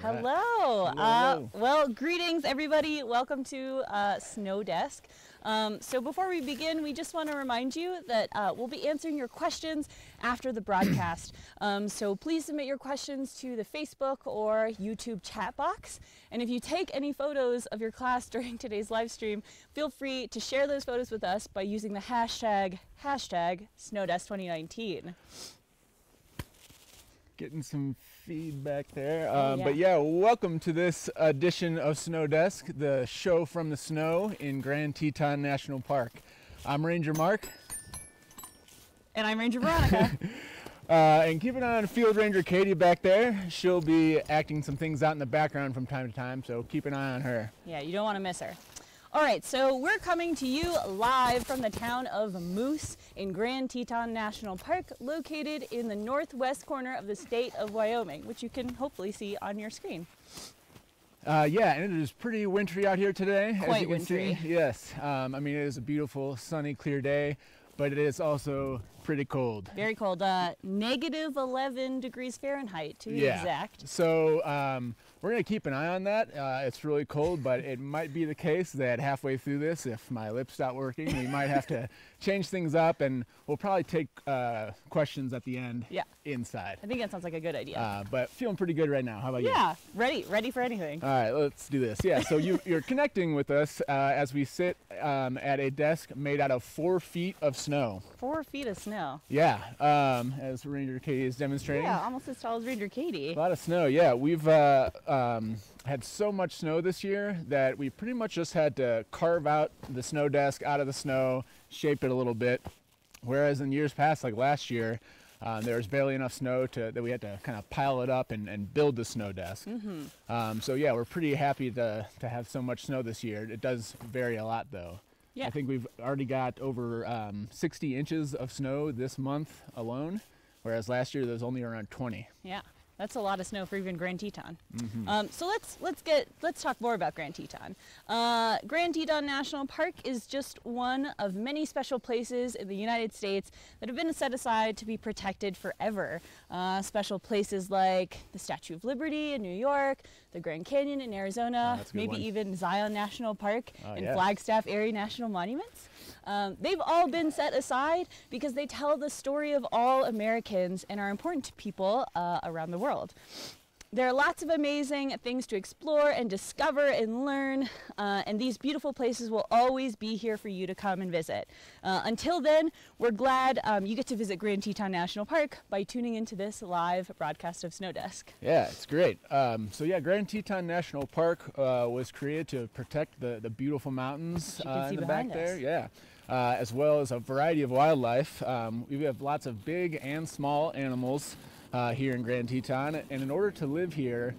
Hello. Well, greetings, everybody. Welcome to Snow Desk. So before we begin, we just want to remind you that we'll be answering your questions after the broadcast. So please submit your questions to the Facebook or YouTube chat box. And if you take any photos of your class during today's live stream, feel free to share those photos with us by using the hashtag SnowDesk2019. Getting some feedback there. But yeah, welcome to this edition of Snow Desk, the show from the snow in Grand Teton National Park. I'm Ranger Mark. And I'm Ranger Veronica. And keep an eye on Field Ranger Katie back there. She'll be acting some things out in the background from time to time, so keep an eye on her. Yeah, you don't want to miss her. All right, so we're coming to you live from the town of Moose in Grand Teton National Park, located in the northwest corner of the state of Wyoming, which you can hopefully see on your screen. Yeah, and it is pretty wintry out here today. Quite as you can wintry. See. Yes, I mean, it is a beautiful, sunny, clear day, but it is also pretty cold. Very cold, negative 11 degrees Fahrenheit to be exact. So we're gonna keep an eye on that. It's really cold, but it might be the case that halfway through this, if my lips stop working, we might have to change things up, and we'll probably take questions at the end inside. I think that sounds like a good idea. But feeling pretty good right now. How about you? Yeah, ready for anything. All right, let's do this. Yeah, so you're connecting with us as we sit at a desk made out of 4 feet of snow. 4 feet of snow. Yeah, as Ranger Katie is demonstrating. Yeah, almost as tall as Ranger Katie. A lot of snow, yeah. We've had so much snow this year that we pretty much just had to carve out the snow desk out of the snow, shape it a little bit. Whereas in years past, like last year, there was barely enough snow that we had to kind of pile it up and build the snow desk. So yeah, we're pretty happy to have so much snow this year. It does vary a lot though. Yeah. I think we've already got over 60 inches of snow this month alone, whereas last year there was only around 20. Yeah, that's a lot of snow for even Grand Teton. So let's talk more about Grand Teton. Grand Teton National Park is just one of many special places in the United States that have been set aside to be protected forever. Special places like the Statue of Liberty in New York, the Grand Canyon in Arizona, maybe even Zion National Park and Flagstaff Area National Monuments. They've all been set aside because they tell the story of all Americans and are important to people around the world. There are lots of amazing things to explore and discover and learn, and these beautiful places will always be here for you to come and visit. Until then, we're glad you get to visit Grand Teton National Park by tuning into this live broadcast of Snow Desk. Yeah, it's great. So yeah, Grand Teton National Park was created to protect the beautiful mountains in the back there. Yeah. As well as a variety of wildlife. We have lots of big and small animals here in Grand Teton, and in order to live here,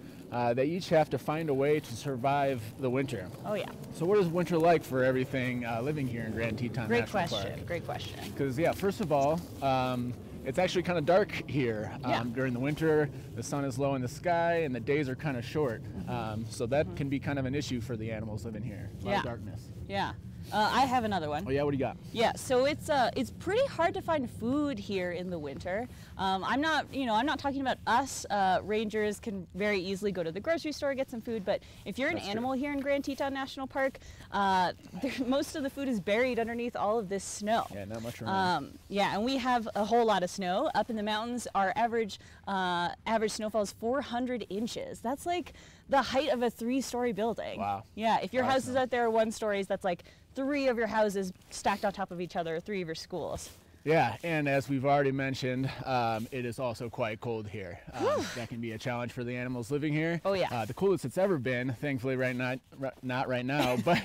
they each have to find a way to survive the winter. Oh yeah. So what is winter like for everything living here in Grand Teton National Park? Great question. Because yeah, first of all, it's actually kind of dark here during the winter. The sun is low in the sky and the days are kind of short. So that can be kind of an issue for the animals living here. A lot of darkness. Yeah. I have another one. Oh yeah, what do you got? Yeah, so it's pretty hard to find food here in the winter. I'm not talking about us. Rangers can very easily go to the grocery store, get some food, but if you're an animal here in Grand Teton National Park, most of the food is buried underneath all of this snow. Yeah, not much around. Yeah, and we have a whole lot of snow up in the mountains. Our average snowfall is 400 inches. That's like the height of a 3-story building. Wow. Yeah, if your houses out there are 1 stories, that's like 3 of your houses stacked on top of each other, 3 of your schools. Yeah, and as we've already mentioned, it is also quite cold here. That can be a challenge for the animals living here. Oh yeah. The coolest it's ever been, thankfully not right now, but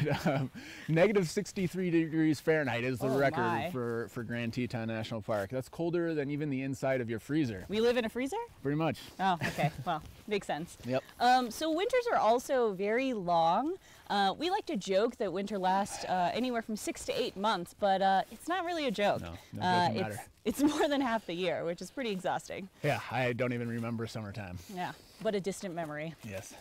negative 63 degrees Fahrenheit is the record for Grand Teton National Park. That's colder than even the inside of your freezer. We live in a freezer? Pretty much. Oh, okay. Well, makes sense. Yep. So winters are also very long. We like to joke that winter lasts anywhere from 6 to 8 months, but it's not really a joke. No, doesn't matter. It's more than half the year, which is pretty exhausting. Yeah, I don't even remember summertime. Yeah, but a distant memory. Yes.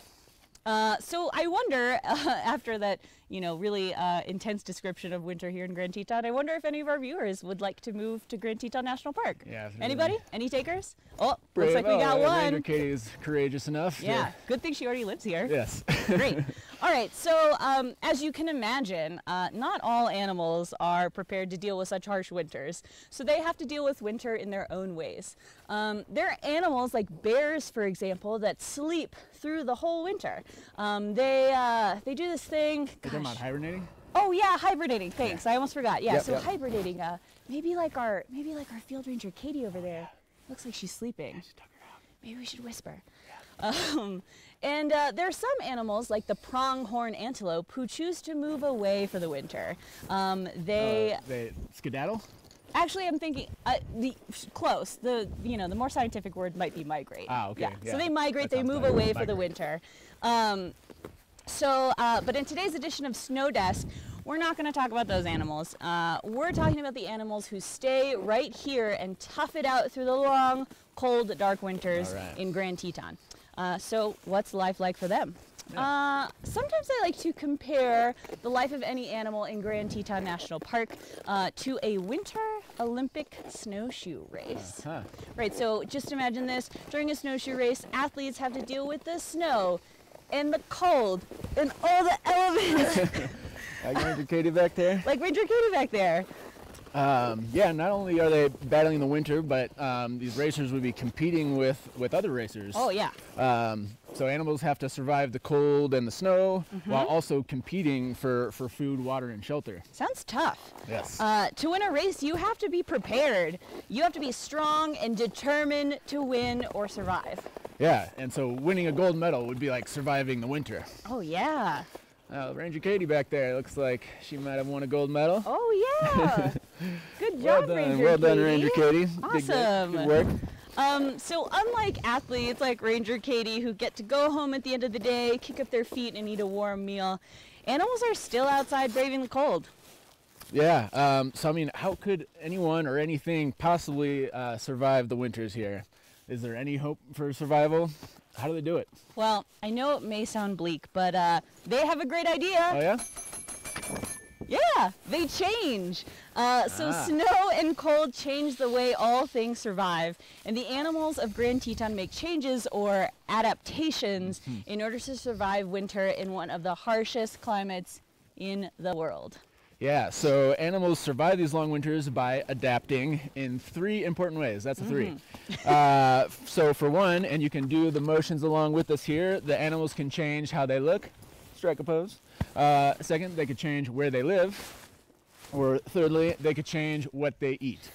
So I wonder, after that, really intense description of winter here in Grand Teton, I wonder if any of our viewers would like to move to Grand Teton National Park. Yeah. Anybody? Any takers? Oh, Brave. looks like we got one. Ranger Katie is courageous enough. Yeah, good thing she already lives here. Yes. Great. All right, so as you can imagine, not all animals are prepared to deal with such harsh winters. So they have to deal with winter in their own ways. There are animals like bears, for example, that sleep through the whole winter. They do this thing. You're talking about hibernating? Oh yeah, hibernating. Thanks. I almost forgot. Yeah, Yep, so yep. hibernating. Maybe like our field ranger Katie over there. Looks like she's sleeping. Maybe we should whisper. And there are some animals, like the pronghorn antelope, who choose to move away for the winter. They skedaddle? Actually, I'm thinking close. The more scientific word might be migrate. Ah, okay. Yeah. So they migrate. They move away for the winter. But in today's edition of Snow Desk, we're not going to talk about those animals. We're talking about the animals who stay right here and tough it out through the long, cold, dark winters in Grand Teton. So what's life like for them? Yeah. Sometimes I like to compare the life of any animal in Grand Teton National Park to a winter Olympic snowshoe race. Right, so just imagine this. During a snowshoe race, athletes have to deal with the snow and the cold and all the elements. Like Ranger Katie back there? Like Ranger Katie back there. Yeah, not only are they battling the winter, but these racers would be competing with other racers. Oh, yeah. So animals have to survive the cold and the snow while also competing for food, water, and shelter. Sounds tough. Yes. To win a race, you have to be prepared. You have to be strong and determined to win or survive. Yeah, and so winning a gold medal would be like surviving the winter. Oh, yeah. Ranger Katie back there looks like she might have won a gold medal. Oh, yeah. Good job, Ranger Katie. Well done, Ranger Katie. Awesome. Good work. So unlike athletes like Ranger Katie who get to go home at the end of the day, kick up their feet and eat a warm meal, animals are still outside braving the cold. Yeah, so I mean, how could anyone or anything possibly survive the winters here? Is there any hope for survival? How do they do it? Well, I know it may sound bleak, but they have a great idea. Oh, yeah? Yeah, they change. So snow and cold change the way all things survive, and the animals of Grand Teton make changes or adaptations in order to survive winter in one of the harshest climates in the world. Yeah, so animals survive these long winters by adapting in 3 important ways. That's the 3. So for one, and you can do the motions along with us here, the animals can change how they look. Strike a pose. Second, they could change where they live. Or thirdly, they could change what they eat.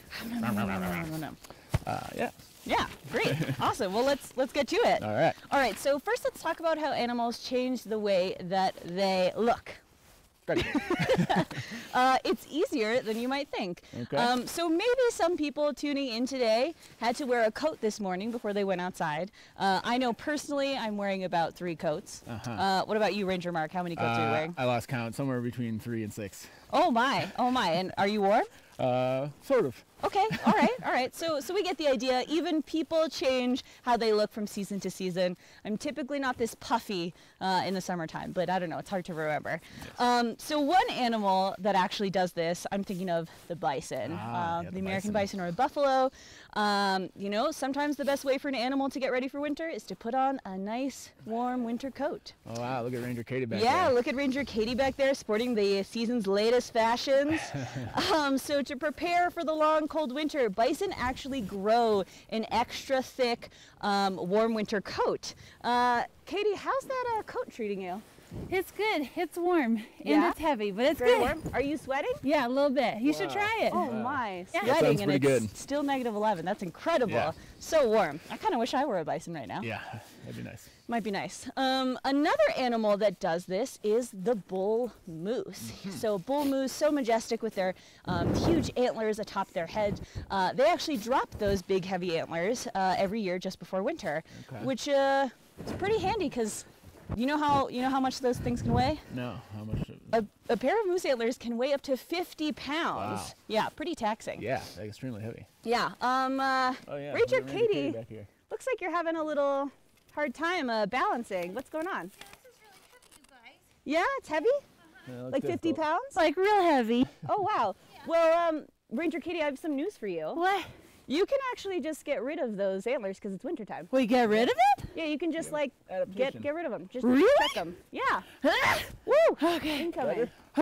Yeah. Yeah, great. Awesome. Well, let's get to it. All right. All right, so first let's talk about how animals change the way that they look. It's easier than you might think. Okay. So maybe some people tuning in today had to wear a coat this morning before they went outside. I know personally I'm wearing about 3 coats. What about you, Ranger Mark? How many coats are you wearing? I lost count, somewhere between 3 and 6. Oh my, oh my. And are you warm? Sort of. Okay, all right. So we get the idea. Even people change how they look from season to season. I'm typically not this puffy in the summertime, but I don't know, it's hard to remember. So one animal that actually does this, I'm thinking of the bison. The American bison or a buffalo. Sometimes the best way for an animal to get ready for winter is to put on a nice, warm winter coat. Oh, wow, look at Ranger Katie back there. Yeah, look at Ranger Katie back there sporting the season's latest fashions. So to prepare for the long, cold winter, bison actually grow an extra thick, warm winter coat. Katie, how's that coat treating you? It's good. It's warm and it's heavy, but it's very good. Warm. Are you sweating? Yeah, a little bit. You should try it. Oh my, Yeah. sweating and it's good. still -11. That's incredible. Yeah. So warm. I kind of wish I were a bison right now. Yeah, that'd be nice. Might be nice. Another animal that does this is the bull moose. So bull moose, so majestic with their huge antlers atop their head. They actually drop those big heavy antlers every year just before winter, which is pretty handy because you know how much those things can weigh? No, how much? A pair of moose antlers can weigh up to 50 pounds. Wow. Yeah, pretty taxing. Yeah, extremely heavy. Yeah. Oh yeah. Ranger Katie Katie, back here. looks like you're having a little hard time balancing. What's going on? This is Yeah, it's heavy? Yeah, Like 50 pounds? Like real heavy. Oh, wow. Well, Ranger Katie, I have some news for you. What? You can actually just get rid of those antlers because it's wintertime. We get rid of it? Yeah, you can just like Adaptation. get rid of them. Just Really? check them. Yeah. Woo! Okay. Incoming. How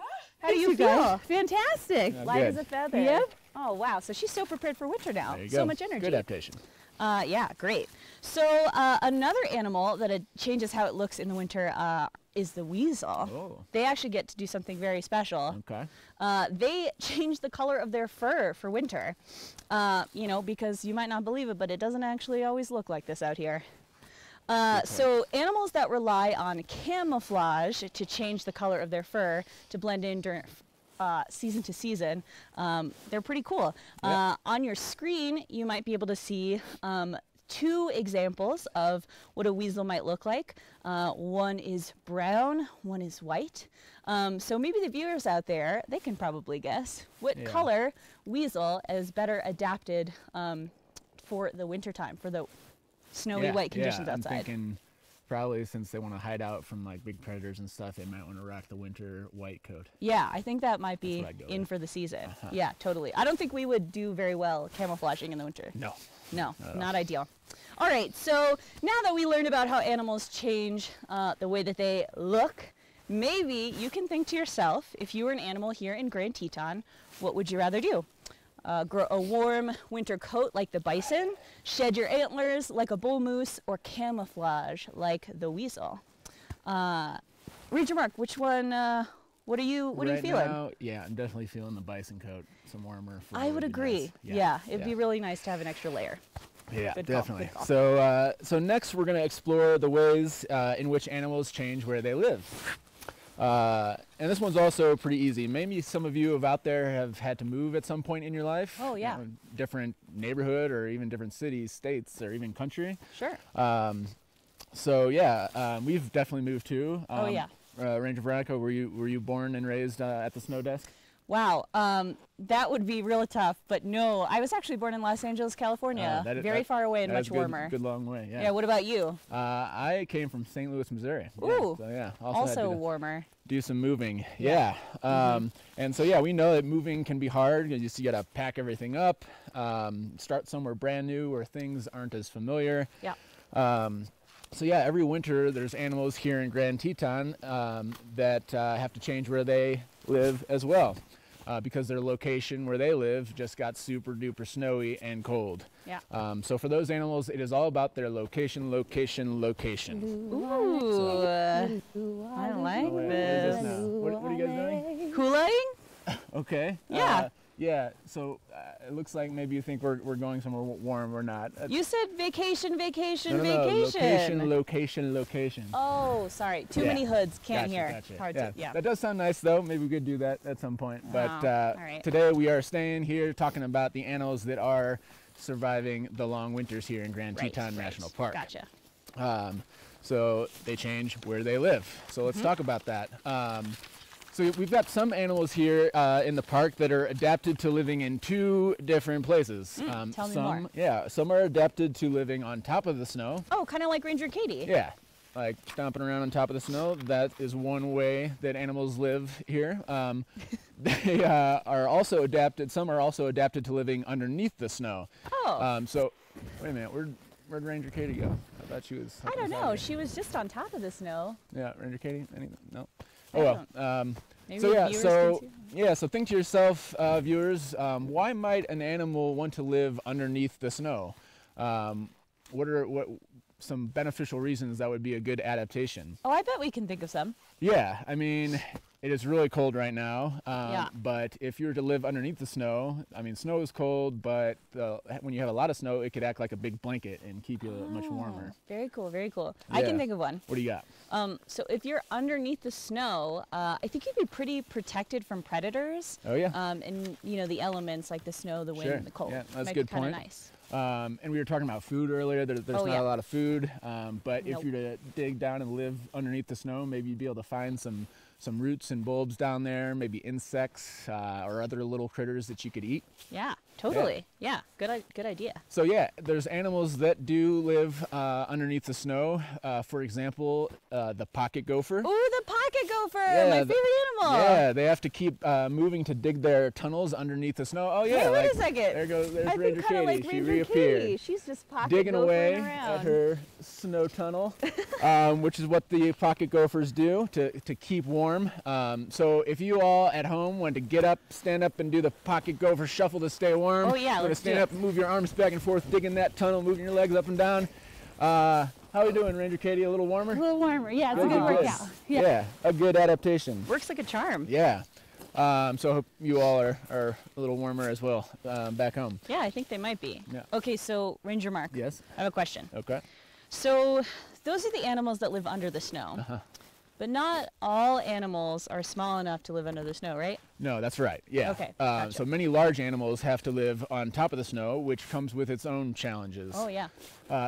do Thanks, you feel? guys. Fantastic. Yeah. Light Good. as a feather. Yep. Oh, wow. So she's so prepared for winter now. There you So go. much energy. Good adaptation. Yeah, great. So another animal that changes how it looks in the winter is the weasel. Oh. They actually get to do something very special. Okay. They change the color of their fur for winter. You know, because you might not believe it, but it doesn't actually always look like this out here. So animals that rely on camouflage to change the color of their fur to blend in during season to season, they're pretty cool. Yeah. On your screen, you might be able to see 2 examples of what a weasel might look like. One is brown, one is white. So maybe the viewers out there, they can probably guess what color weasel is better adapted for the wintertime, for the snowy white conditions outside. I'm thinking probably since they want to hide out from like big predators and stuff, they might want to rock the winter white coat. Yeah, I think that might be what I'd go in with. for the season. Yeah, totally. I don't think we would do very well camouflaging in the winter. No. No, Not at not ideal. All right, so now that we learned about how animals change the way that they look, maybe you can think to yourself, if you were an animal here in Grand Teton, what would you rather do? Grow a warm winter coat like the bison, shed your antlers like a bull moose, or camouflage like the weasel? Ranger Mark, which one, what are you Right feeling? now, yeah, I'm definitely feeling the bison coat. Some warmer fur I would be agree. nice. Yeah, it'd be really nice to have an extra layer. Yeah, Good call, definitely. good call. So next we're going to explore the ways in which animals change where they live. And this one's also pretty easy. Maybe some of you out there have had to move at some point in your life. Oh, yeah. You know, different neighborhood or even different cities, states, or even country. Sure. So yeah, we've definitely moved too. Oh, yeah. Ranger Veronica, were you born and raised at the snow desk? Wow, that would be real tough, but no, I was actually born in Los Angeles, California, very far away and that much is good, warmer. Good long way. Yeah. Yeah, what about you? I came from St. Louis, Missouri. Ooh, So yeah, also had to warmer. do some moving. Yeah. And so yeah, we know that moving can be hard. You got to pack everything up, start somewhere brand new where things aren't as familiar. Yeah. So yeah, every winter there's animals here in Grand Teton that have to change where they live as well. Because their location where they live just got super duper snowy and cold. Yeah. So for those animals, it is all about their location. Ooh, I like What is this. this now? What are you guys doing? Kool-Aiding? Okay. Yeah. Yeah. So it looks like maybe you think we're going somewhere warm. We're not. You said vacation, vacation, No, vacation. Location. Oh, sorry. Too Yeah. many hoods. Can't Gotcha, hear. gotcha. Hard yeah. to, yeah. That does sound nice, though. Maybe we could do that at some point. But all right. today we are staying here talking about the animals that are surviving the long winters here in Grand Teton National Park. Gotcha. So they change where they live. So let's talk about that. So we've got some animals here in the park that are adapted to living in 2 different places. Tell me some, more. Yeah, some are adapted to living on top of the snow. Oh, kind of like Ranger Katie. Yeah, like stomping around on top of the snow. That is one way that animals live here. They are also adapted. Some are also adapted to living underneath the snow. Oh. So wait a minute, where'd Ranger Katie go? I thought she was. I don't know. She was just on top of the snow. Yeah, Ranger Katie. No. I Oh well. Maybe So yeah, viewers so can see. yeah, so think to yourself, viewers, why might an animal want to live underneath the snow? What some beneficial reasons that would be a good adaptation? Oh, I bet we can think of some. Yeah, I mean, it is really cold right now. Yeah. But if you were to live underneath the snow, I mean, snow is cold, but when you have a lot of snow, it could act like a big blanket and keep you much warmer. Very cool, very cool. I Yeah. can think of one. What do you got? So if you're underneath the snow, I think you'd be pretty protected from predators. Oh yeah. And the elements like the snow, the wind, Sure. and the cold. Yeah, that's a Might good be kinda point. Nice. And we were talking about food earlier. There's Oh, not yeah. a lot of food, but Nope. if you were to dig down and live underneath the snow, maybe you'd be able to find some some roots and bulbs down there, maybe insects or other little critters that you could eat. Yeah, totally. Yeah, good idea. So yeah, there's animals that do live underneath the snow. For example, the pocket gopher. Ooh, the pocket gopher, Yeah, my favorite animal. Yeah, they have to keep moving to dig their tunnels underneath the snow. Oh yeah, Hey, wait like, a second. there's I Ranger think kind of Katie. like She Ranger reappeared. Katie. She's just pocket Digging gophering away around. at her snow tunnel, which is what the pocket gophers do to keep warm. So if you all at home want to get up, stand up, and do the pocket gopher shuffle to stay warm, Oh, yeah, you want to let's stand do up and move your arms back and forth, digging that tunnel, moving your legs up and down. How are we doing, Ranger Katie? A little warmer? A little warmer. Yeah, it's a Good, good good. workout. Yeah, a good adaptation. Works like a charm. Yeah. So I hope you all are a little warmer as well back home. Yeah, I think they might be. Yeah. Okay, so Ranger Mark. Yes. I have a question. Okay. So those are the animals that live under the snow. Uh-huh. But not all animals are small enough to live under the snow, right? No, that's right. Yeah. Okay, gotcha. So many large animals have to live on top of the snow, which comes with its own challenges. Oh, yeah.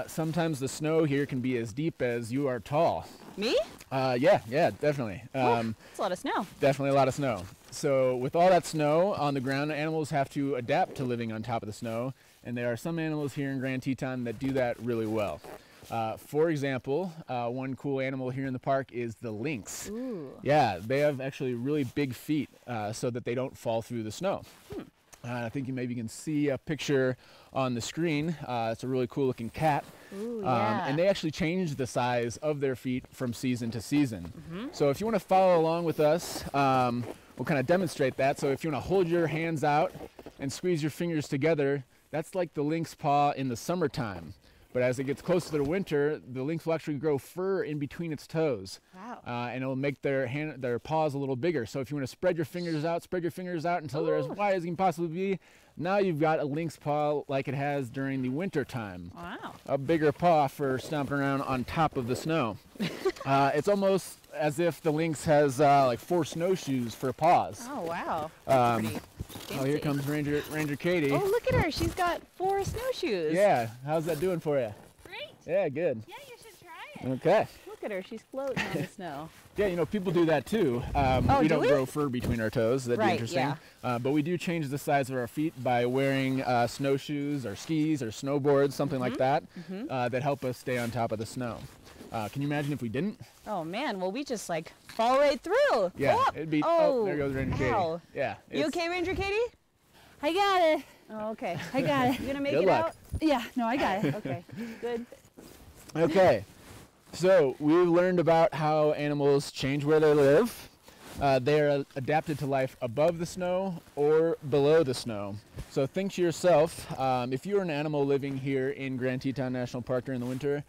Sometimes the snow here can be as deep as you are tall. Me? Yeah, definitely. That's a lot of snow. Definitely a lot of snow. So with all that snow on the ground, animals have to adapt to living on top of the snow, and there are some animals here in Grand Teton that do that really well. For example, one cool animal here in the park is the lynx. Ooh. Yeah, they have actually really big feet so that they don't fall through the snow. I think you maybe can see a picture on the screen. It's a really cool looking cat. Ooh, yeah. And they actually change the size of their feet from season to season. So if you want to follow along with us, we'll kind of demonstrate that. So if you want to hold your hands out and squeeze your fingers together, that's like the lynx paw in the summertime. But as it gets closer to the winter, the lynx will actually grow fur in between its toes. Wow. And it'll make their paws a little bigger. So if you want to spread your fingers out until they're as wide as you can possibly be. Now you've got a lynx paw like it has during the winter time. Wow. A bigger paw for stomping around on top of the snow. It's almost as if the lynx has like 4 snowshoes for paws. Oh, wow. Pretty Oh, here fancy. comes Ranger Katie. Oh, look at her. She's got 4 snowshoes. Yeah, how's that doing for you? Great. Yeah, good. Yeah, you should try it. Okay. Look at her. She's floating on the snow. Yeah, you know, people do that too. Oh, we do don't we? grow fur between our toes. That'd be Right, interesting. But we do change the size of our feet by wearing snowshoes or skis or snowboards, something like that, that help us stay on top of the snow. Can you imagine if we didn't? Oh, man. Well, we just, like, fall right through. Yeah, Go up. it'd be. Oh, Oh, there goes Ranger ow. Katie. Yeah. You okay, Ranger Katie? I got it. Oh, okay. I got it. You gonna make Good it luck. Yeah, no, I got it. out? Okay. Good. Okay. So we learned about how animals change where they live. They're adapted to life above the snow or below the snow. So think to yourself, if you were an animal living here in Grand Teton National Park during the winter,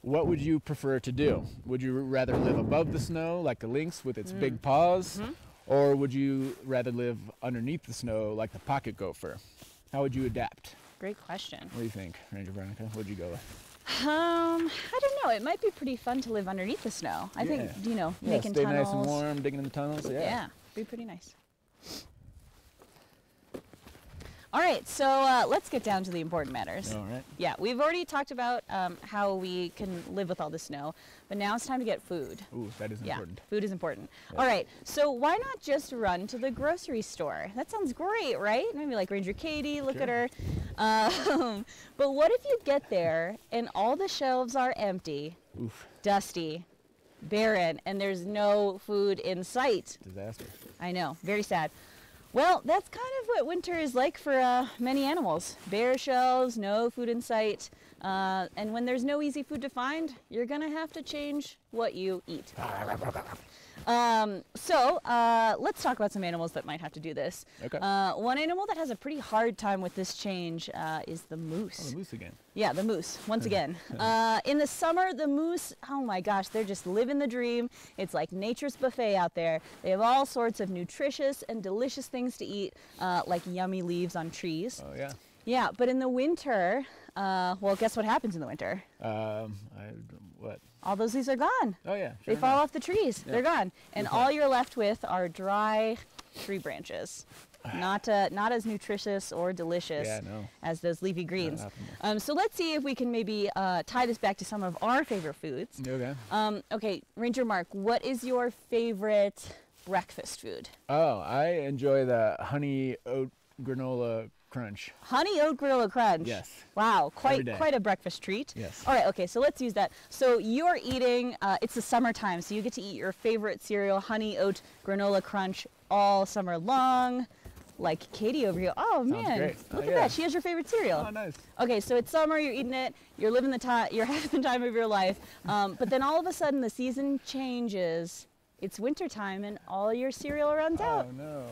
what would you prefer to do? Would you rather live above the snow like the lynx with its big paws? Or would you rather live underneath the snow like the pocket gopher? How would you adapt? Great question. What do you think, Ranger Veronica? What'd you go with? I don't know. It might be pretty fun to live underneath the snow. I think, you know, Yeah, making stay tunnels. nice and warm, digging in the tunnels. Yeah, be pretty nice. All right, so let's get down to the important matters. All right. Yeah, we've already talked about how we can live with all the snow, but now it's time to get food. Ooh, that is Yeah, important. food is important. Yeah. All right, so why not just run to the grocery store? That sounds great, right? Maybe like Ranger Katie, look at her. But what if you get there and all the shelves are empty, Oof, dusty, barren, and there's no food in sight? disaster. I know, very sad. Well, that's kind of what winter is like for many animals. Bare shelves, no food in sight, and when there's no easy food to find, you're gonna have to change what you eat. So let's talk about some animals that might have to do this. Okay. One animal that has a pretty hard time with this change is the Oh, moose. the moose again. Yeah, the moose, once again. In the summer, the moose, oh my gosh, they're just living the dream. It's like nature's buffet out there. They have all sorts of nutritious and delicious things to eat, like yummy leaves on trees. Oh, yeah. Yeah, but in the winter, well, guess what happens in the winter? What? All those leaves are gone. Oh, yeah. They sure fall enough. off the trees. Yeah. They're gone. And Okay. all you're left with are dry tree branches. Not as nutritious or delicious Yeah, no. as those leafy greens. optimal. So let's see if we can maybe tie this back to some of our favorite foods. Okay. Okay, Ranger Mark, what is your favorite breakfast food? Oh, I enjoy the honey oat granola crunch. Honey oat granola crunch. Yes. Wow, Every day. quite a breakfast treat. Yes. All right, okay, so let's use that. So you're eating, it's the summertime, so you get to eat your favorite cereal, honey oat granola crunch, all summer long. Like Katie over here. Oh man, great. look Oh, at yeah. that. She has your favorite cereal. Oh, nice. Okay, so it's summer. You're eating it. You're living the time. You're having the time of your life. But then all of a sudden, the season changes. It's winter time, and all your cereal runs out. Oh no.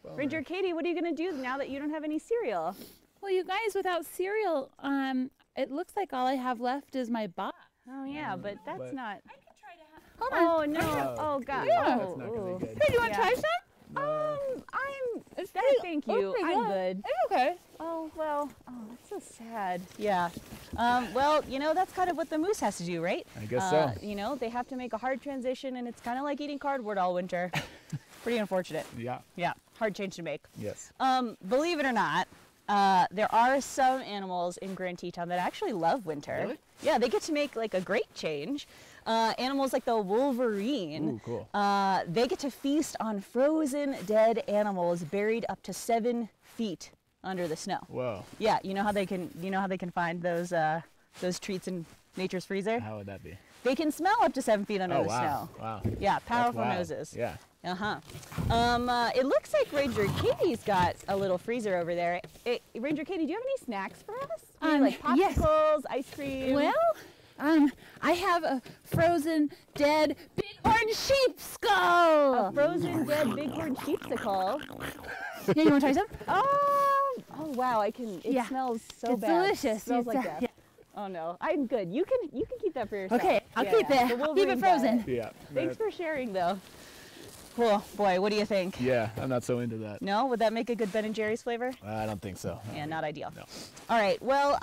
Bummer. Ranger Katie, what are you gonna do now that you don't have any cereal? Well, you guys, without cereal, it looks like all I have left is my box. Oh yeah, but that's but- not. I could try to have. Oh no. Oh god. Yeah. That's not gonna be good. Hey, do you want Yeah. to try some? I'm. Thank oh you. my I'm God. good. It's okay. Oh well. Oh, that's so sad. Yeah. Well, you know that's kind of what the moose has to do, right? I guess so. You know, they have to make a hard transition, and it's kind of like eating cardboard all winter. Pretty unfortunate. Yeah. Yeah. Hard change to make. Yes. Believe it or not, there are some animals in Grand Teton that actually love winter. Really? Yeah, they get to make like a great change. Animals like the wolverine, Ooh, cool. they get to feast on frozen dead animals buried up to 7 feet under the snow. Whoa. Yeah, you know how they can find those treats in nature's freezer? How would that be? They can smell up to 7 feet under Oh the wow. snow. Wow. Yeah, powerful That's wild. noses. Yeah. It looks like Ranger Katie's got a little freezer over there. Ranger Katie, do you have any snacks for us? Maybe like Yes. popsicles, ice cream? Well, I have a frozen dead bighorn sheep skull. A frozen dead bighorn sheepsicle. Yeah, you want to try some? Oh wow, I can. It Yeah. smells so It's bad. delicious. It smells It's, like death. yeah. Oh no, I'm good. You can keep that for yourself. Okay, I'll Yeah, keep yeah. it. The I'll keep it Wolverine frozen. diet. Yeah. Thanks for sharing, though. Cool, boy. What do you think? Yeah, I'm not so into that. No, would that make a good Ben and Jerry's flavor? I don't think so. Yeah, not ideal. No. All right. Well,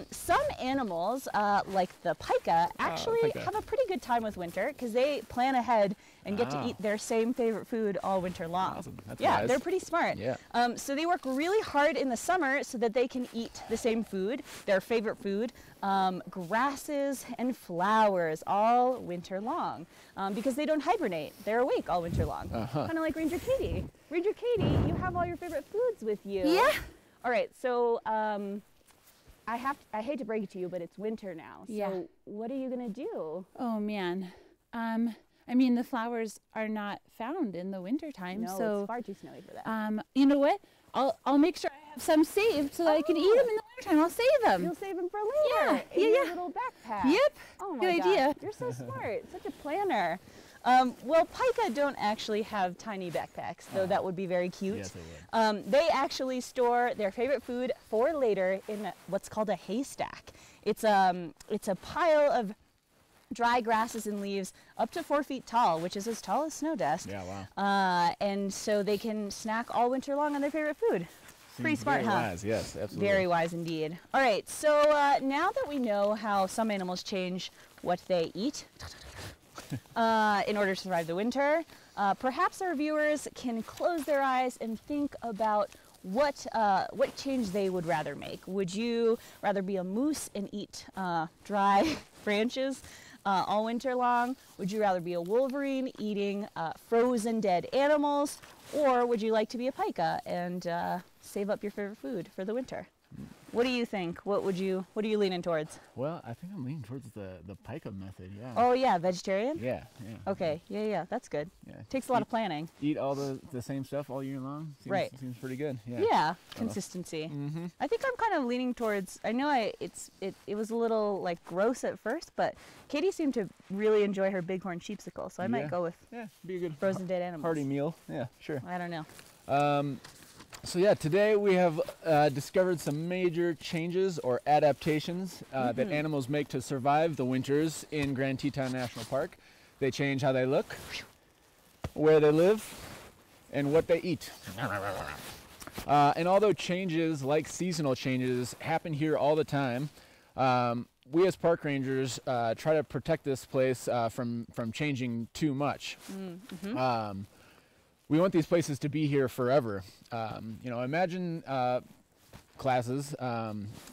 some animals, like the pika, actually pika. have a pretty good time with winter because they plan ahead and get to Ah. eat their same favorite food all winter long. Awesome. That's yeah, wise. they're pretty smart. Yeah. So they work really hard in the summer so that they can eat the same food, their favorite food, grasses and flowers all winter long because they don't hibernate. They're awake all winter long. Uh-huh. Kind of like Ranger Katie. Ranger Katie, you have all your favorite foods with you. Yeah. All right, so I hate to break it to you, but it's winter now. So Yeah. what are you gonna do? Oh man. I mean, the flowers are not found in the wintertime, No, so it's far too snowy for that. you know what? I'll make sure I have some saved so that I can eat them in the wintertime. I'll save them. You'll save them for later. Yeah, in your yeah. little backpack. Yep. Oh my Good gosh, idea. You're so smart. Such a planner. Well, pika don't actually have tiny backpacks, though that would be very cute. Yes, they would. They actually store their favorite food for later in what's called a haystack. It's a pile of dry grasses and leaves up to 4 feet tall, which is as tall as Snowdust. Yeah, wow. And so they can snack all winter long on their favorite food. Pretty Seems smart, very huh? wise. Yes, absolutely. Very wise indeed. All right, so now that we know how some animals change what they eat in order to survive the winter, perhaps our viewers can close their eyes and think about what change they would rather make. Would you rather be a moose and eat dry branches all winter long? Would you rather be a wolverine eating frozen dead animals? Or would you like to be a pika and save up your favorite food for the winter? What do you think? What are you leaning towards? Well, I think I'm leaning towards the pika method. Yeah. Oh yeah, vegetarian? Yeah. Yeah. Okay, yeah, that's good. Yeah. Takes a lot of planning. Eat all the same stuff all year long. Seems, Right. Seems pretty good. Yeah. Yeah, consistency. Mm-hmm. I think I'm kind of leaning towards. I know it was a little like gross at first, but Katie seemed to really enjoy her bighorn sheepsicle, so I might Yeah. go with Yeah. Be a good frozen dead animals. hearty meal. Yeah. Sure. I don't know. So yeah, today we have discovered some major changes or adaptations that animals make to survive the winters in Grand Teton National Park. They change how they look, where they live, and what they eat. And although changes like seasonal changes happen here all the time, we as park rangers try to protect this place from changing too much. We want these places to be here forever. Imagine classes.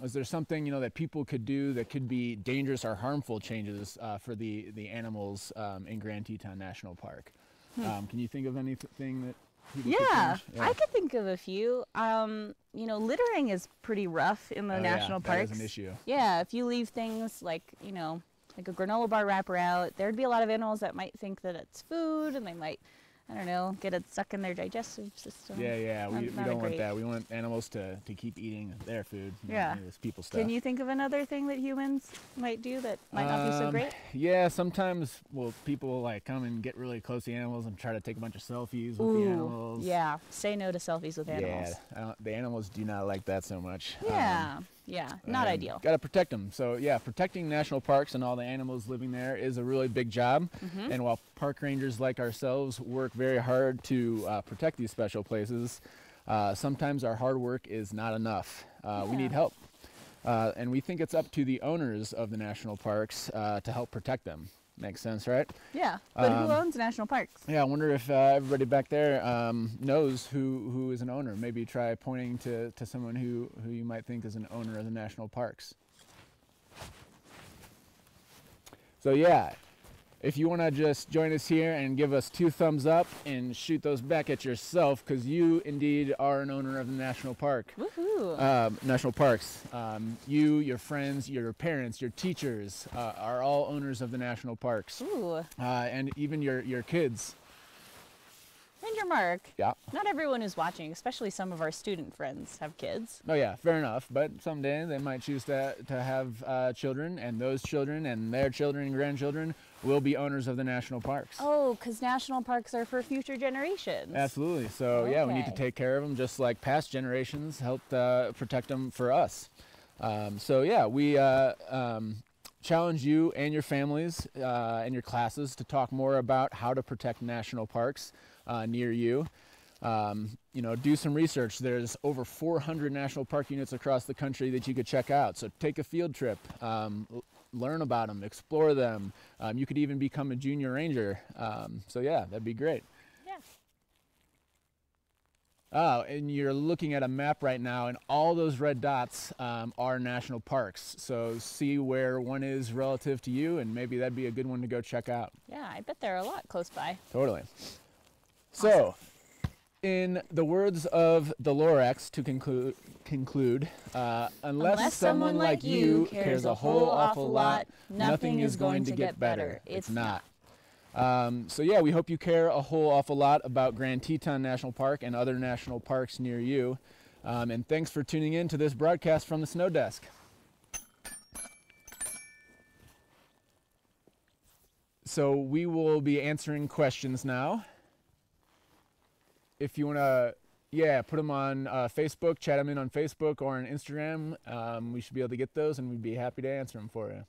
Is there something that people could do that could be dangerous or harmful changes for the animals in Grand Teton National Park? Can you think of anything that people could Yeah, change? I could think of a few. You know, littering is pretty rough in the national parks. That is an issue. Yeah, if you leave things like, you know, like a granola bar wrapper out, there'd be a lot of animals that might think that it's food, and they might, I don't know, get it stuck in their digestive system. Yeah, we Not don't a want great- that. We want animals to keep eating their food. Not Yeah. any of this people stuff. Can you think of another thing that humans might do that might not be so great? Yeah, sometimes people like come and get really close to the animals and try to take a bunch of selfies with the animals. Yeah, say no to selfies with animals. Yeah, the animals do not like that so much. Yeah, not ideal. Got to protect them. So yeah, protecting national parks and all the animals living there is a really big job. And while park rangers like ourselves work very hard to protect these special places, sometimes our hard work is not enough. We need help. And we think it's up to the owners of the national parks to help protect them. Makes sense, right? Yeah, but who owns national parks? Yeah, I wonder if everybody back there knows who is an owner. Maybe try pointing to someone who you might think is an owner of the national parks. So yeah, if you want to just join us here and give us 2 thumbs up and shoot those back at yourself, because you indeed are an owner of the national park. Woohoo! National parks. You, your friends, your parents, your teachers are all owners of the national parks. Ooh, And even your kids. and your mark. Yeah. Not everyone who's watching, especially some of our student friends, have kids. Oh yeah, fair enough. But someday they might choose to have children, and those children and their children and grandchildren will be owners of the national parks. Oh, because national parks are for future generations. Absolutely. So yeah, we need to Okay. take care of them just like past generations helped protect them for us. So yeah, we challenge you and your families and your classes to talk more about how to protect national parks near you. You know, do some research. There's over 400 national park units across the country that you could check out. So take a field trip, learn about them, explore them. You could even become a junior ranger. So yeah, that'd be great. Yeah. Oh, and you're looking at a map right now, and all those red dots are national parks. So see where one is relative to you, and maybe that'd be a good one to go check out. Yeah, I bet there are a lot close by. Totally. So, in the words of the Lorax, to conclude, unless someone like you cares a whole awful lot, nothing is going to get better. It's not. So yeah, we hope you care a whole awful lot about Grand Teton National Park and other national parks near you. And thanks for tuning in to this broadcast from the Snow Desk. So we will be answering questions now. If you want to, put them on Facebook, chat them in on Facebook or on Instagram. We should be able to get those, and we'd be happy to answer them for you.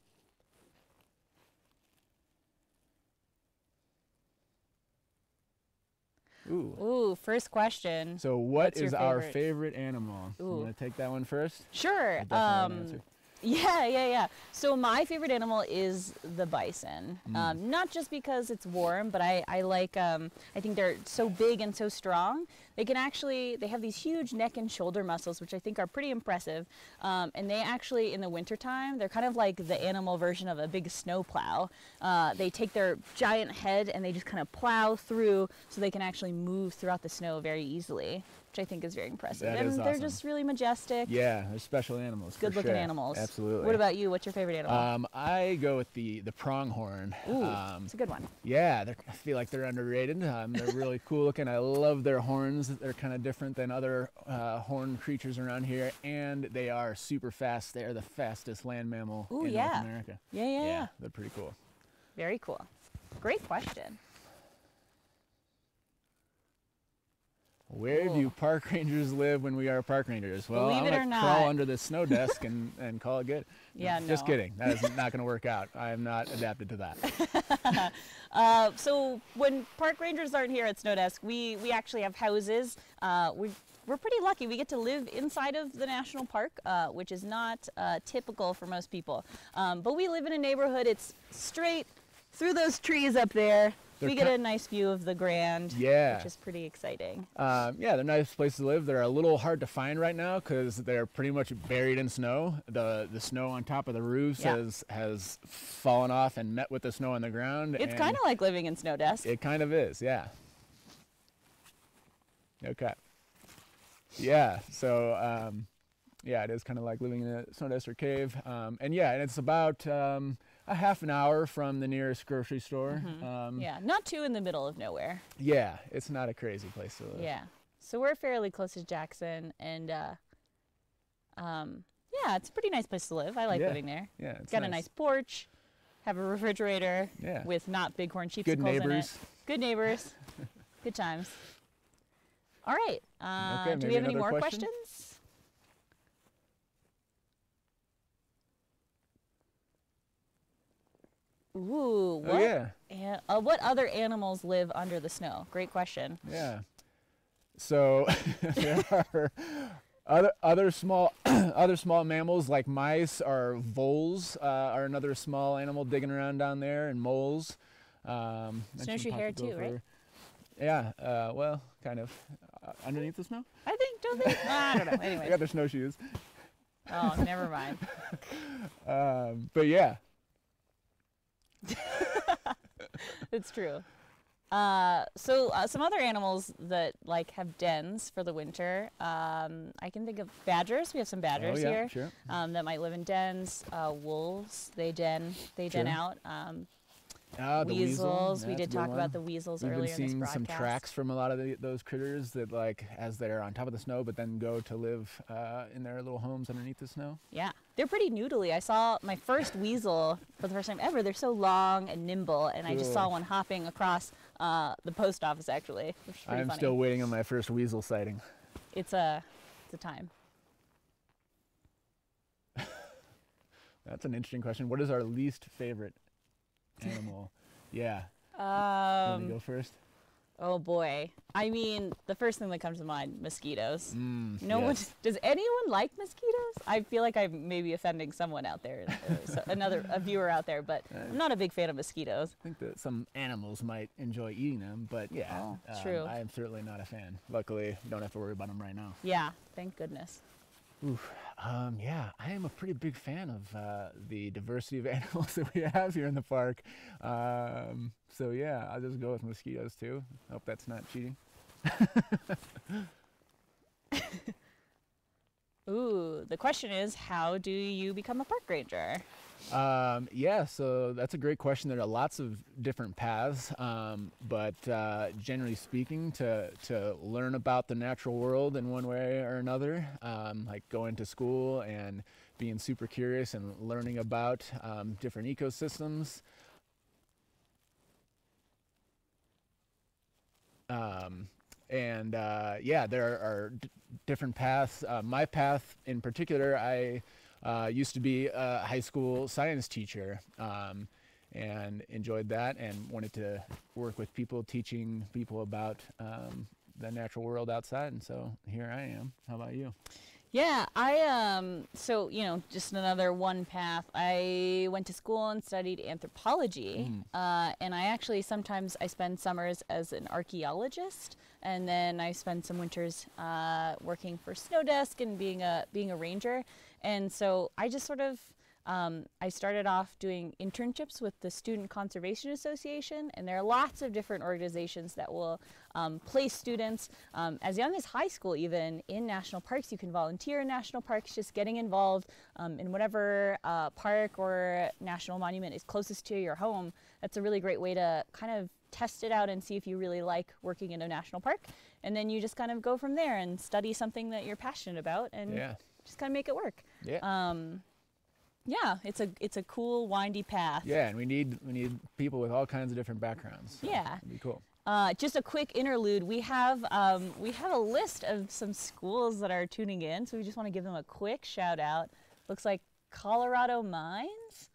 Ooh, first question. So what What's your is our favorite? favorite animal? You Ooh. want to take that one first? Sure. Definitely have an answer. Yeah. So my favorite animal is the bison. Not just because it's warm, but I like, I think they're so big and so strong. They have these huge neck and shoulder muscles, which I think are pretty impressive. And they actually, in the wintertime, they're kind of like the animal version of a big snow plow. They take their giant head and they just kind of plow through so they can actually move throughout the snow very easily, which I think is very impressive. That and is they're awesome. just really majestic. Yeah, they're special animals. Good looking sure. animals. Absolutely. What about you? What's your favorite animal? I go with the pronghorn. Ooh, it's a good one. Yeah, I feel like they're underrated. They're really cool looking. I love their horns. They're kind of different than other horned creatures around here, and they are super fast. They are the fastest land mammal in North America. Yeah. They're pretty cool. Very cool. Great question. Where do park rangers live when we are park rangers? Well, Believe I'm it going or to not. crawl under the snow desk and call it good. Yeah, Just no. kidding. That is not going to work out. I am not adapted to that. So when park rangers aren't here at Snow Desk, we actually have houses. We're pretty lucky. We get to live inside of the national park, which is not typical for most people. But we live in a neighborhood. It's straight through those trees up there. we get a nice view of the Grand, Yeah. which is pretty exciting. Yeah, they're nice places to live. They're a little hard to find right now because they're pretty much buried in snow. The snow on top of the roofs has fallen off and met with the snow on the ground. It's kind of like living in Snowdesk. It kind of is, yeah. Okay. Yeah, so yeah, it is kind of like living in a Snowdesk or cave. And it's about a half an hour from the nearest grocery store. Yeah, not too in the middle of nowhere. Yeah, it's not a crazy place to live. Yeah, so we're fairly close to Jackson, and yeah, it's a pretty nice place to live. I like living there. Yeah, it's got a nice porch, have a refrigerator with not bighorn sheepsicles in it. Good neighbors. Good neighbors. Good times. All right. Okay, do we have any more questions? Ooh, what? Oh, yeah. What other animals live under the snow? Great question. Yeah. So there are other small mammals like mice or voles are another small animal digging around down there, and moles. Snowshoe hare too, right? Yeah. Well, kind of underneath the snow. I think. Don't they? I don't know. Anyway. They got their snowshoes. Oh, never mind. But yeah. It's true. Some other animals that like have dens for the winter. I can think of badgers. We have some badgers here. Sure. That might live in dens. Wolves, they den out. The weasels. We That's did a good talk one. about the weasels We've earlier been in this seeing broadcast. some tracks from a lot of those critters that, like, as they're on top of the snow, but then go to live in their little homes underneath the snow. Yeah, they're pretty noodly. I saw my first weasel for the first time ever. They're so long and nimble, and I just saw one hopping across the post office, actually, which is pretty I'm funny. still waiting on my first weasel sighting. It's a time. That's an interesting question. What is our least favorite animal? Yeah. You want to go first? Oh boy. I mean, the first thing that comes to mind, mosquitoes. No one. Yes. Does anyone like mosquitoes? I feel like I'm maybe offending someone out there, a viewer out there, but I'm not a big fan of mosquitoes. I think that some animals might enjoy eating them, but yeah, true. I am certainly not a fan. Luckily, don't have to worry about them right now. Yeah, thank goodness. Oof. Yeah, I am a pretty big fan of the diversity of animals that we have here in the park. So yeah, I'll just go with mosquitoes too. Hope that's not cheating. Ooh, the question is, how do you become a park ranger? Yeah, so that's a great question. There are lots of different paths, but generally speaking, to learn about the natural world in one way or another, like going to school and being super curious and learning about different ecosystems. Yeah, there are different paths. My path in particular, I used to be a high school science teacher and enjoyed that and wanted to work with people, teaching people about the natural world outside. And so here I am. How about you? Yeah, so, just another one path. I went to school and studied anthropology, and I spend summers as an archaeologist, and then I spend some winters working for Snowdesk and being a ranger. And so I just sort of, I started off doing internships with the Student Conservation Association, and there are lots of different organizations that will place students as young as high school even in national parks. You can volunteer in national parks, just getting involved in whatever park or national monument is closest to your home. That's a really great way to kind of test it out and see if you really like working in a national park. And then you just kind of go from there and study something that you're passionate about and just kind of make it work. Yeah. Yeah, it's a cool, windy path. Yeah, and we need people with all kinds of different backgrounds. So Yeah. it'd be cool. Just a quick interlude. We have a list of some schools that are tuning in, so we just want to give them a quick shout out. Looks like Colorado Mines.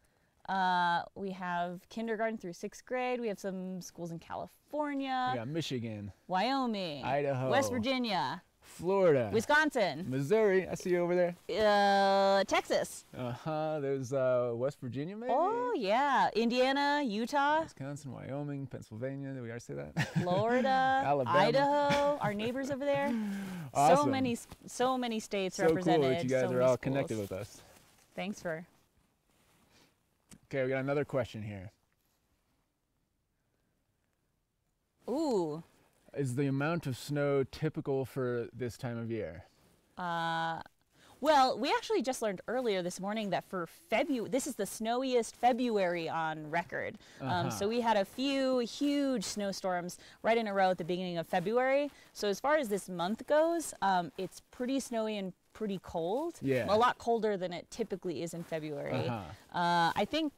We have kindergarten through 6th grade. We have some schools in California. We got Michigan, Wyoming. Idaho, West Virginia. Florida. Wisconsin. Missouri. I see you over there. Texas. There's West Virginia, maybe? Oh, yeah. Indiana, Utah, Wisconsin, Wyoming, Pennsylvania. Did we already say that? Florida, Alabama. Idaho, our neighbors over there. Awesome. So many states So represented. cool that you guys so are many all schools. connected with us. Thanks for. Okay, we got another question here. Ooh. Is the amount of snow typical for this time of year? Well, we actually just learned earlier this morning that for February, this is the snowiest February on record. So we had a few huge snowstorms right in a row at the beginning of February. So as far as this month goes, it's pretty snowy and pretty cold. Yeah. A lot colder than it typically is in February. I think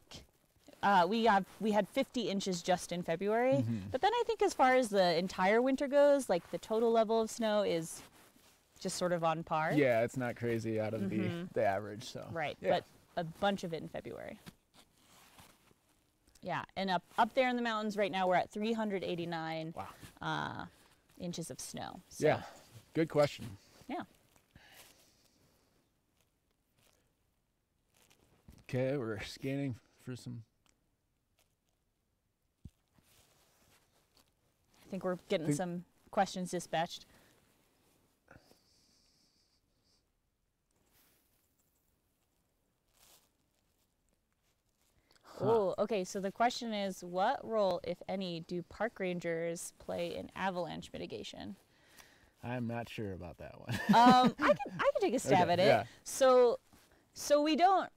we had 50 inches just in February. But then I think as far as the entire winter goes, like the total level of snow is just sort of on par. Yeah, it's not crazy out of the average. So Right, yeah. but a bunch of it in February. Yeah, and up there in the mountains right now we're at 389 inches of snow. So, Yeah, good question. Yeah. Okay, we're scanning for some. I think we're getting some questions dispatched. Oh, okay. So the question is, what role, if any, do park rangers play in avalanche mitigation? I'm not sure about that one. I can take a stab Okay, at it. yeah. So we don't.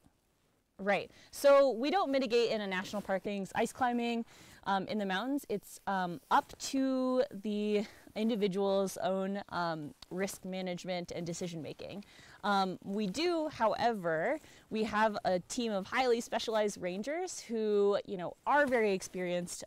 Right. So we don't mitigate in a national park things. Ice climbing in the mountains, it's up to the individual's own risk management and decision making. We do, however, we have a team of highly specialized rangers who, are very experienced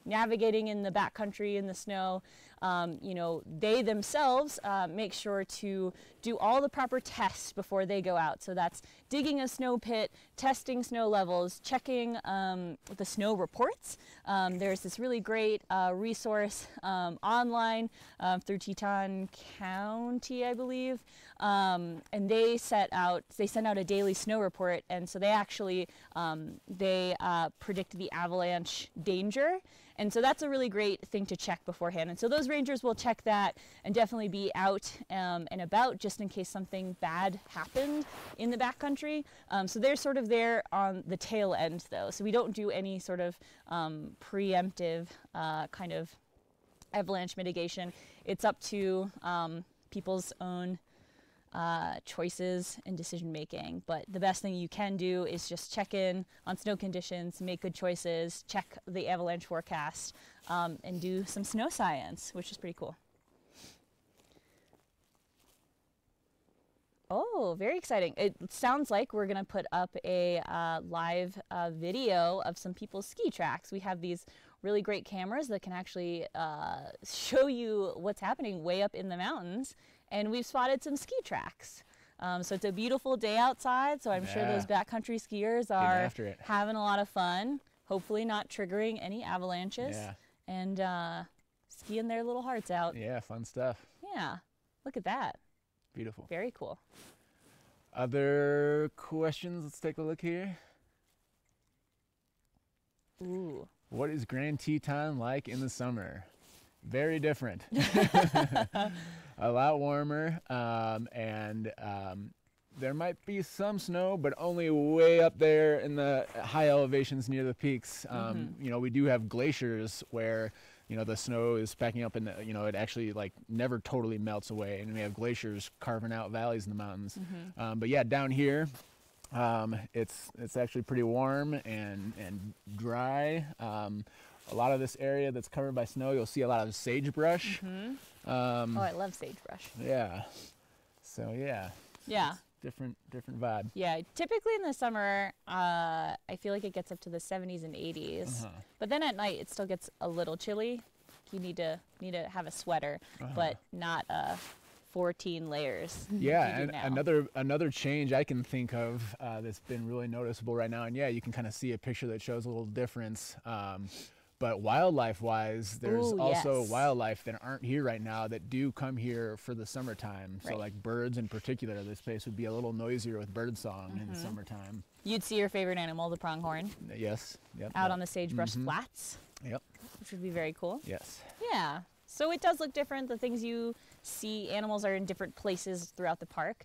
navigating in the backcountry in the snow. They themselves make sure to do all the proper tests before they go out. So that's digging a snow pit, testing snow levels, checking the snow reports. There's this really great resource online through Teton County, I believe, and they send out a daily snow report, and so they actually predict the avalanche danger. And so that's a really great thing to check beforehand. And so those rangers will check that and definitely be out and about just in case something bad happened in the backcountry. So they're sort of there on the tail end, though. So we don't do any sort of preemptive kind of avalanche mitigation. It's up to people's own choices and decision making, but the best thing you can do is just check in on snow conditions, make good choices, check the avalanche forecast, and do some snow science, which is pretty cool. Oh, very exciting. It sounds like we're going to put up a live video of some people's ski tracks. We have these really great cameras that can actually show you what's happening way up in the mountains. And we've spotted some ski tracks. So it's a beautiful day outside, so I'm sure those backcountry skiers are having a lot of fun, hopefully not triggering any avalanches, and skiing their little hearts out. Yeah, fun stuff. Yeah, look at that. Beautiful. Very cool. Other questions? Let's take a look here. Ooh. What is Grand Teton like in the summer? Very different. A lot warmer, and there might be some snow, but only way up there in the high elevations near the peaks. We do have glaciers where, the snow is packing up and, it actually never totally melts away. And we have glaciers carving out valleys in the mountains. But yeah, down here, it's actually pretty warm and dry. A lot of this area that's covered by snow, you'll see a lot of sagebrush. I love sagebrush. Yeah. So yeah. Yeah. Different vibe. Yeah. Typically in the summer, I feel like it gets up to the 70s and 80s. But then at night, it still gets a little chilly. You need to have a sweater, but not 14 layers. Yeah, and another change I can think of that's been really noticeable right now, and yeah, you can kind of see a picture that shows a little difference. But wildlife-wise, there's Ooh, also yes. wildlife that aren't here right now that do come here for the summertime. So Right. like birds in particular, this place would be a little noisier with bird song in the summertime. You'd see your favorite animal, the pronghorn, Yes. Yep. out yep. on the sagebrush flats, Yep. which would be very cool. Yes. Yeah. So it does look different. The things you see, animals are in different places throughout the park.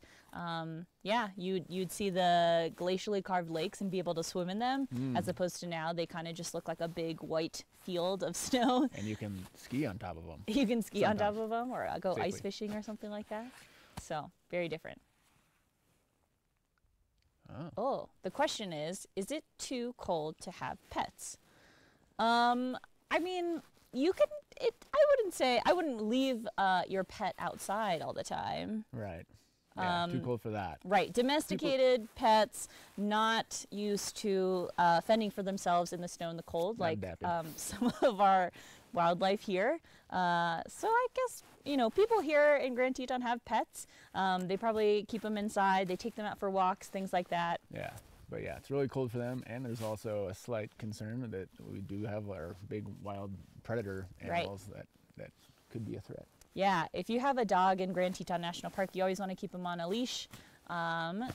Yeah, you'd see the glacially carved lakes and be able to swim in them, as opposed to now they kind of just look like a big white field of snow. And you can ski on top of them. You can ski on top Sometimes. of them or go ice Safely. fishing or something like that. So very different. Oh, the question is it too cold to have pets? I mean, you can. I wouldn't leave your pet outside all the time. Right. Yeah, too cold for that. Right, domesticated pets, not used to fending for themselves in the snow and the cold, Not like adapted. some of our wildlife here. So I guess, people here in Grand Teton have pets. They probably keep them inside. They take them out for walks, things like that. Yeah. But yeah, it's really cold for them, and there's also a slight concern that we do have our big wild predator animals that could be a threat. Yeah, if you have a dog in Grand Teton National Park, you always want to keep them on a leash,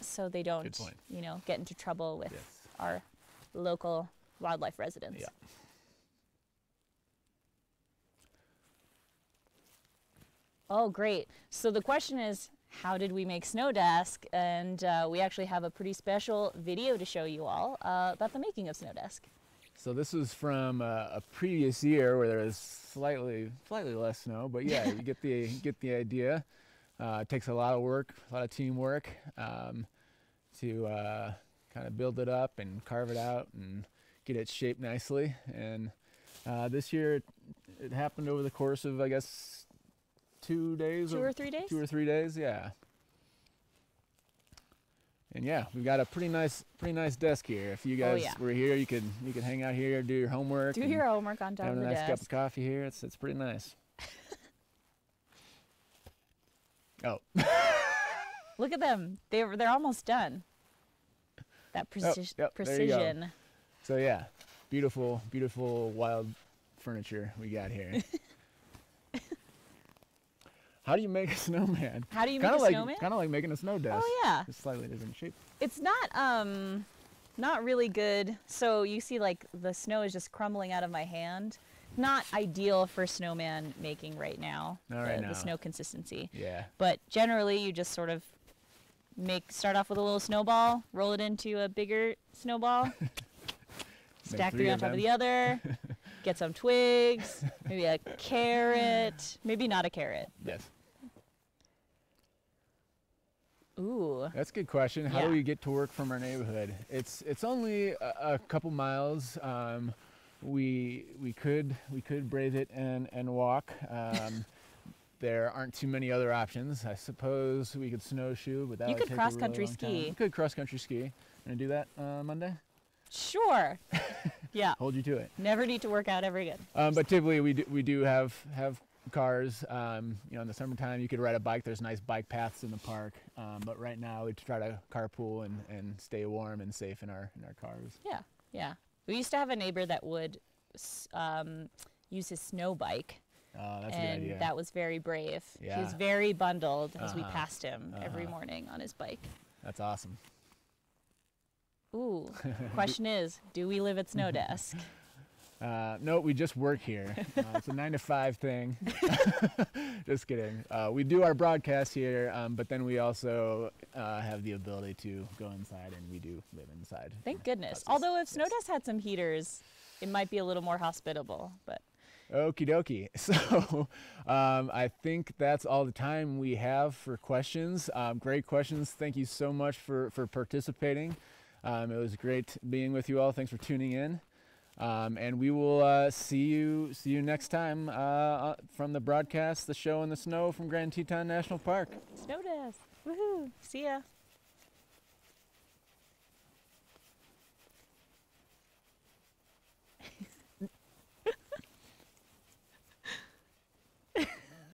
so they don't, Good point. get into trouble with Yes. our local wildlife residents. Yeah. Oh, great. So the question is, how did we make Snowdesk? And we actually have a pretty special video to show you all about the making of Snowdesk. So this is from a previous year where there was slightly less snow, but yeah, you get the idea. It takes a lot of work, a lot of teamwork to kind of build it up and carve it out and get it shaped nicely. And this year it happened over the course of, I guess, 2 days. 2 or 3 days? 2 or 3 days, yeah. And yeah, we've got a pretty nice desk here. If you guys yeah. were here, you could hang out here, do your homework. Do and your homework on top have of a the nice desk. cup of coffee here. It's pretty nice. Oh. Look at them. They're almost done. That yep, there you go. precision. So yeah, beautiful wild furniture we got here. How do you make a snowman? How do you make a snowman? Kind of like making a snow desk. Oh yeah. Just slightly different shape. It's not really good. So you see, like, the snow is just crumbling out of my hand. Not ideal for snowman making right now. Not right now. The snow consistency. Yeah. But generally, you just sort of start off with a little snowball, roll it into a bigger snowball, stack 3 on top of the other, get some twigs, maybe a carrot, maybe not a carrot. Yes. Ooh. That's a good question. How do Yeah. we get to work from our neighborhood? It's only a couple miles. We could brave it and walk. There aren't too many other options. I suppose we could snowshoe, but that You would could take cross-country a really long time. ski. We could cross-country ski. Gonna do that Monday? Sure. Yeah. Hold you to it. Never need to work out ever again. But typically we do have cars. In the summertime you could ride a bike. There's nice bike paths in the park. But right now we try to carpool and stay warm and safe in our cars. Yeah. Yeah. We used to have a neighbor that would use his snow bike. Oh, that's a good And idea. that was very brave. He was Yeah. very bundled as we passed him every morning on his bike. That's awesome. Ooh, question is, do we live at Snowdesk? No, we just work here. It's a 9 to 5 thing. Just kidding. We do our broadcast here, but then we also have the ability to go inside, and we do live inside. Thank goodness. Houses. Although if Yes. Snowdesk had some heaters, it might be a little more hospitable, but Okie dokie. So I think that's all the time we have for questions. Great questions. Thank you so much for participating. It was great being with you all. Thanks for tuning in. And we will see you next time from the broadcast, the show in the snow from Grand Teton National Park. Snowdesk. Woohoo. See ya.